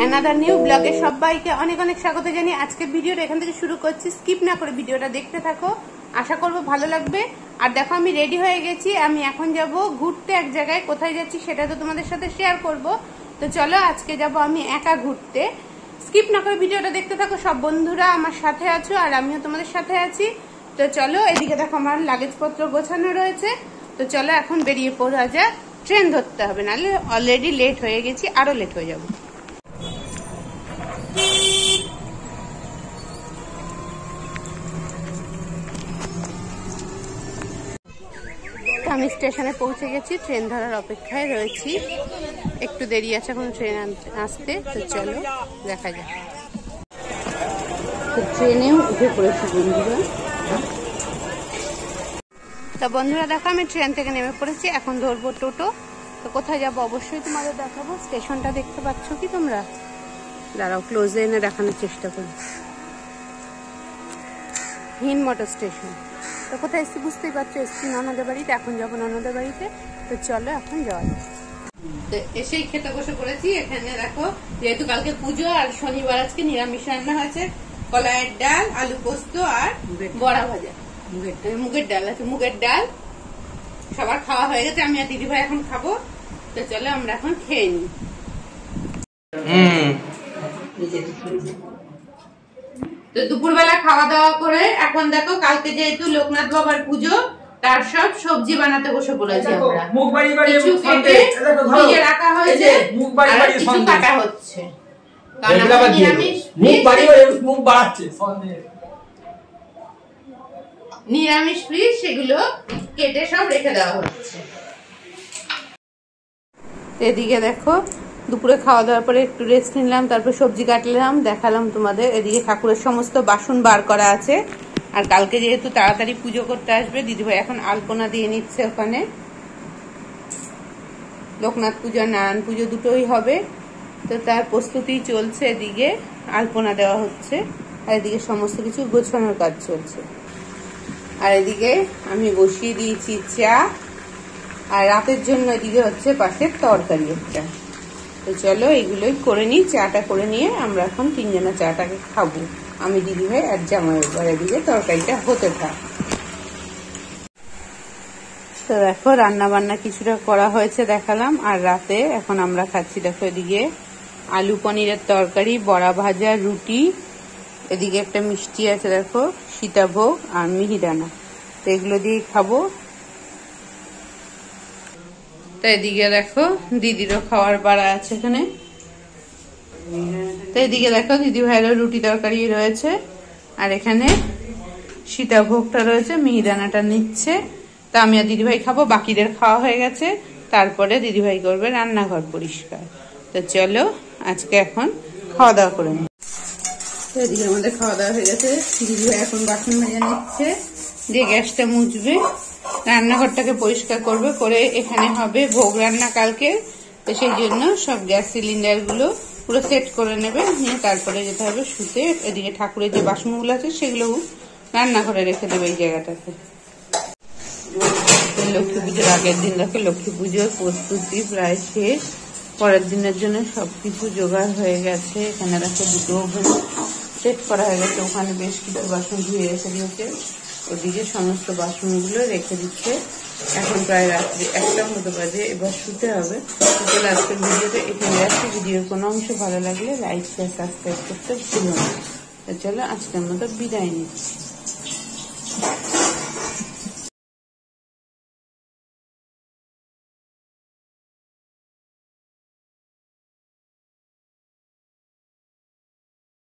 Another new ব্লগে সবাইকে অনেক অনেক স্বাগত জানিয়ে আজকের ভিডিওটা এখান থেকে শুরু করছি। স্কিপ না করে ভিডিওটা দেখতে থাকো, আশা করবো ভালো লাগবে। আর দেখো আমি রেডি হয়ে গেছি, আমি এখন যাব ঘুরতে এক জায়গায়। কোথায় যাচ্ছি সেটা তো তোমাদের সাথে শেয়ার করব। তো চলো আজকে যাব আমি একা ঘুরতে। স্কিপ না করে ভিডিওটা দেখতে থাকো। সব বন্ধুরা আমার সাথে আছো আর আমিও তোমাদের সাথে আছি। তো চলো, এদিকে দেখো আমার লাগেজপত্র গোছানো রয়েছে। তো চলো এখন বেরিয়ে পড়া যাক, ট্রেন ধরতে হবে, নাহলে অলরেডি লেট হয়ে গেছি, আরো লেট হয়ে যাবো। আমি স্টেশনে পৌঁছে গেছি, ট্রেন ধরার অপেক্ষায় রয়েছি। একটু দেরি আছে এখন ট্রেন আসতে। তো চলো দেখা যাক। তো ট্রেনেও উঠে পড়েছি বন্ধুরা। তো বন্ধুরা দেখো আমি ট্রেন থেকে নেমে পড়েছি, এখন ধরবো টোটো। তো কোথায় যাবো অবশ্যই তোমাদের দেখাবো। স্টেশনটা দেখতে পাচ্ছ কি তোমরা? দাঁড়াও ক্লোজে এনে দেখানোর চেষ্টা করি। হিনমোটর স্টেশন। তো কোথায় এসছি বুঝতেই পারছো, এসছি ননদের বাড়িতে, এখন যাবো ননদের বাড়িতে। তো চলো এখন যাওয়া যাক। তো এসেই খেতে বসে পড়েছি। এখানে দেখো যেহেতু কালকে পুজো আর শনিবার আজকে নিরামিষ রান্না হয়েছে, কলাইয়ের ডাল, আলু পোস্ত আর বড়া ভাজা। মুগের ডাল আছে, মুগের ডাল সবার খাওয়া হয়ে গেছে, আমি আর দিদি ভাই এখন খাবো। তো চলো আমরা এখন খেয়ে নিই। তো দুপুরবেলা খাওয়া দাওয়া করে এখন দেখো কালকে যেহেতু লোকনাথ বাবার পুজো, তার সব সবজি বানাতে বসে পড়েছি আমরা। কিছু কেটে ফ্রিজে রাখা হয়েছে আর কিছু কাটা হচ্ছে। নিরামিষ ফ্রিজ, সেগুলো কেটে সব রেখে দেওয়া হচ্ছে। এদিকে দেখো দুপুরে খাওয়া দাওয়ার পরে একটু রেস্ট নিলাম, তারপর সবজি কাটলাম, দেখালাম তোমাদের। এদিকে ঠাকুরের সমস্ত বাসন বার করা আছে। আর কালকে যেহেতু তাড়াতাড়ি পুজো করতে আসবে, দিদিভাই এখন আলপনা দিয়ে নিচ্ছে ওখানে। লোকনাথ পুজো নারায়ণ পুজো দুটোই হবে, তো তার প্রস্তুতি চলছে। এদিকে আলপনা দেওয়া হচ্ছে আর এদিকে সমস্ত কিছু গোছানোর কাজ চলছে। আর এদিকে আমি বসিয়ে দিয়েছি চা, আর রাতের জন্য এদিকে হচ্ছে পাশের তরকারি একটা। তো চলো এগুলোই করে নিই, চাটা করে নিয়ে আমরা এখন তিনজনা চাটাকে খাবো, আমি দিদিভাই আর জামাই। এবার এদিকে তরকারিটা হতে থাক। তো দেখো রান্না বান্না কিছুটা করা হয়েছে দেখালাম। আর রাতে এখন আমরা খাচ্ছি দেখো এদিকে আলু পনিরের তরকারি, বড়া ভাজা, রুটি, এদিকে একটা মিষ্টি আছে দেখো সীতাভোগ আর মিহিদানা। তো এগুলো দিয়ে খাবো। তো এদিকে দেখো দিদিরও খাওয়ার পাড়া আছে এখানে। তো এদিকে দেখো দিদি ভাইয়েরও রুটি তরকারি রয়েছে, আর এখানে সীতাভোগটা রয়েছে, মিহিদানাটা নিচ্ছে। তা আমি আর দিদিভাই খাবো, বাকিদের খাওয়া হয়ে গেছে। তারপরে দিদিভাই করবে রান্নাঘর পরিষ্কার। তো চলো আজকে এখন খাওয়া দাওয়া করে নিই। তো এদিকে আমাদের খাওয়া দাওয়া হয়ে গেছে, দিদিভাই এখন বাসন মেজে নিচ্ছে, দিয়ে গ্যাসটা মুছবে, রান্নাঘরটাকে পরিষ্কার করবে, করে এখানে হবে ভোগ রান্না কালকে। তো সেই জন্য সব গ্যাস সিলিন্ডার গুলো পুরো সেট করে নেবে, নিয়ে তারপরে যেতে হবে শুতে। এদিকে ঠাকুরের যে বাসনগুলো আছে সেগুলো রান্নাঘরে রেখে দেবে এই জায়গাটাতে। লক্ষ্মী পুজোর আগের দিন দেখো লক্ষ্মী পুজোর প্রস্তুতি প্রায় শেষ, পরের দিনের জন্য সবকিছু জোগাড় হয়ে গেছে। এখানে দেখো দুটো ওভেন সেট করা হয়ে গেছে, ওখানে বেশ কিছু বাসন ধুয়ে রেখে দিয়েছে, ওদিকে সমস্ত বাসনগুলো রেখে দিচ্ছে। এখন প্রায় রাত্রি 1টার মতো বাজে, এবার শুতে হবে। তাহলে আজকের ভিডিওটা এখানে রাখছি। ভিডিওর কোনো অংশ ভালো লাগলে লাইক শেয়ার সাবস্ক্রাইব করতে ভুলো না। চলো আজকের মতো বিদায় নিচ্ছি।